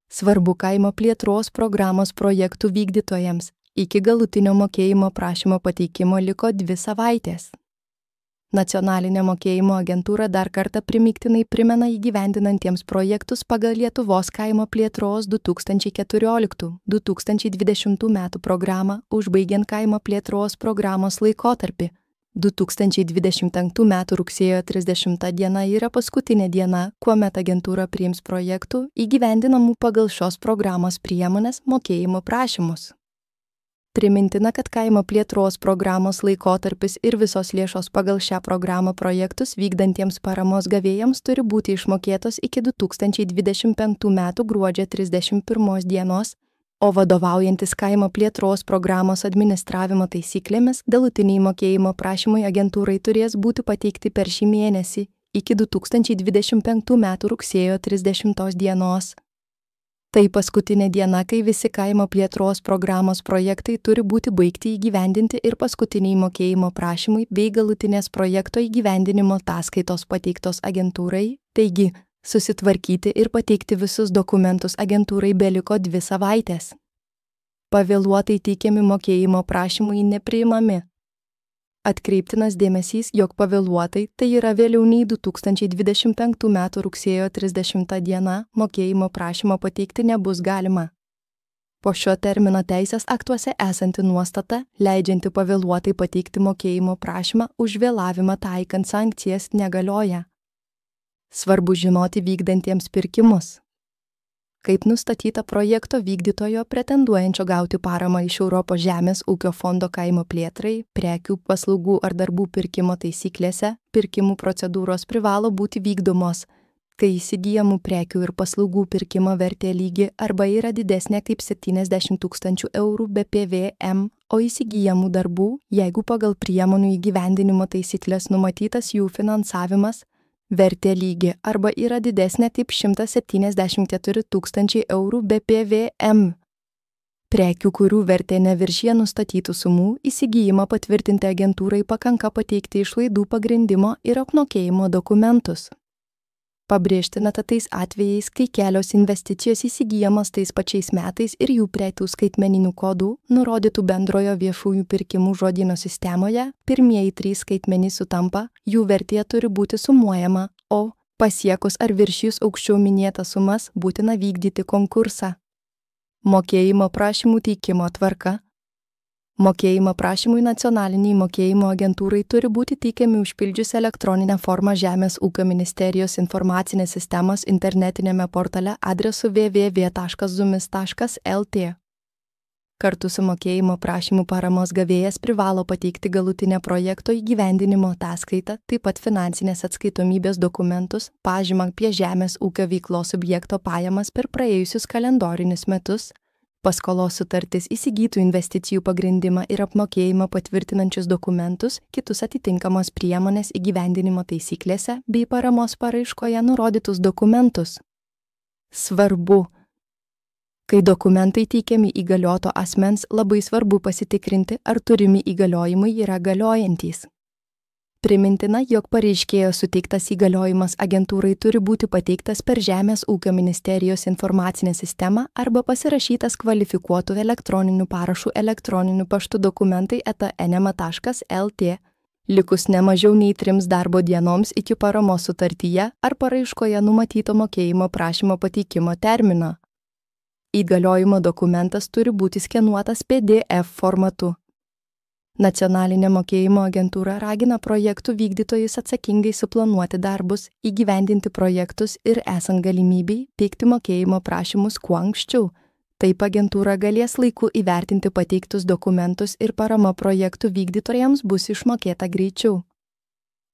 Svarbu kaimo plėtros programos projektų vykdytojams. Iki galutinio mokėjimo prašymo pateikimo liko 2 savaitės. Nacionalinė mokėjimo agentūra dar kartą primygtinai primena įgyvendinantiems projektus pagal Lietuvos kaimo plėtros 2014–2020 metų programą, užbaigiant kaimo plėtros programos laikotarpį. 2025 metų rugsėjo 30 diena yra paskutinė diena, kuomet agentūra priims projektų įgyvendinamų pagal šios programos priemonės mokėjimo prašymus. Primintina, kad kaimo plėtros programos laikotarpis ir visos lėšos pagal šią programą projektus vykdantiems paramos gavėjams turi būti išmokėtos iki 2025 metų gruodžio 31 dienos, o vadovaujantis kaimo plėtros programos administravimo taisyklėmis, galutiniai mokėjimo prašymai agentūrai turės būti pateikti per šį mėnesį iki 2025 metų rugsėjo 30 dienos. Tai paskutinė diena, kai visi kaimo plėtros programos projektai turi būti baigti įgyvendinti ir paskutiniai mokėjimo prašymai bei galutinės projekto įgyvendinimo ataskaitos pateiktos agentūrai, taigi susitvarkyti ir pateikti visus dokumentus agentūrai beliko 2 savaitės. Pavėluotai teikiami mokėjimo prašymai nepriimami. Atkreiptinas dėmesys, jog pavėluotai, tai yra vėliau nei 2025 metų rugsėjo 30 diena, mokėjimo prašymo pateikti nebus galima. Po šio termino teisės aktuose esanti nuostata, leidžianti pavėluotai pateikti mokėjimo prašymą už vėlavimą taikant sankcijas, negalioja. Svarbu žinoti vykdantiems pirkimus. Kaip nustatyta projekto vykdytojo pretenduojančio gauti paramą iš Europos žemės ūkio fondo kaimo plėtrai, prekių, paslaugų ar darbų pirkimo taisyklėse, pirkimų procedūros privalo būti vykdomos, kai įsigyjamų prekių ir paslaugų pirkimo vertė lygi arba yra didesnė kaip 70 000 eurų be PVM, o įsigyjamų darbų, jeigu pagal priemonių įgyvendinimo taisyklės numatytas jų finansavimas, vertė lygi arba yra didesnė kaip 174 000 eurų be PVM. Prekių, kurių vertė neviršija nustatytų sumų, įsigijimą patvirtinti agentūrai pakanka pateikti išlaidų pagrindimo ir apmokėjimo dokumentus. Pabrėžtina, kad tais atvejais, kai kelios investicijos įsigyjamas tais pačiais metais ir jų prekių skaitmeninių kodų, nurodytų bendrojo viešųjų pirkimų žodyno sistemoje, pirmieji 3 skaitmenys sutampa, jų vertė turi būti sumuojama, o pasiekus ar viršijus aukščiau minėtas sumas būtina vykdyti konkursą. Mokėjimo prašymų teikimo tvarka. Mokėjimo prašymui nacionaliniai mokėjimo agentūrai turi būti teikiami užpildžius elektroninę formą Žemės ūkio ministerijos informacinės sistemos internetinėme portale adresu www.zumis.lt. Kartu su mokėjimo prašymų paramos gavėjas privalo pateikti galutinę projekto įgyvendinimo ataskaitą, taip pat finansinės atskaitomybės dokumentus, pažymą apie žemės ūkio veiklos subjekto pajamas per praėjusius kalendorinius metus, paskolos sutartis, įsigytų investicijų pagrindimą ir apmokėjimą patvirtinančius dokumentus, kitus atitinkamos priemonės įgyvendinimo taisyklėse bei paramos paraiškoje nurodytus dokumentus. Svarbu. Kai dokumentai teikiami įgalioto asmens, labai svarbu pasitikrinti, ar turimi įgaliojimai yra galiojantys. Primintina, jog pareiškėjo suteiktas įgaliojimas agentūrai turi būti pateiktas per Žemės ūkio ministerijos informacinę sistemą arba pasirašytas kvalifikuotų elektroniniu parašu elektroniniu paštu dokumentai @enema.lt, likus ne mažiau nei 3 darbo dienoms iki paramos sutartyje ar paraiškoje numatyto mokėjimo prašymo pateikimo termino. Įgaliojimo dokumentas turi būti skenuotas PDF formatu. Nacionalinė mokėjimo agentūra ragina projektų vykdytojus atsakingai suplanuoti darbus, įgyvendinti projektus ir esant galimybei teikti mokėjimo prašymus kuo anksčiau. Taip agentūra galės laiku įvertinti pateiktus dokumentus ir parama projektų vykdytojams bus išmokėta greičiau.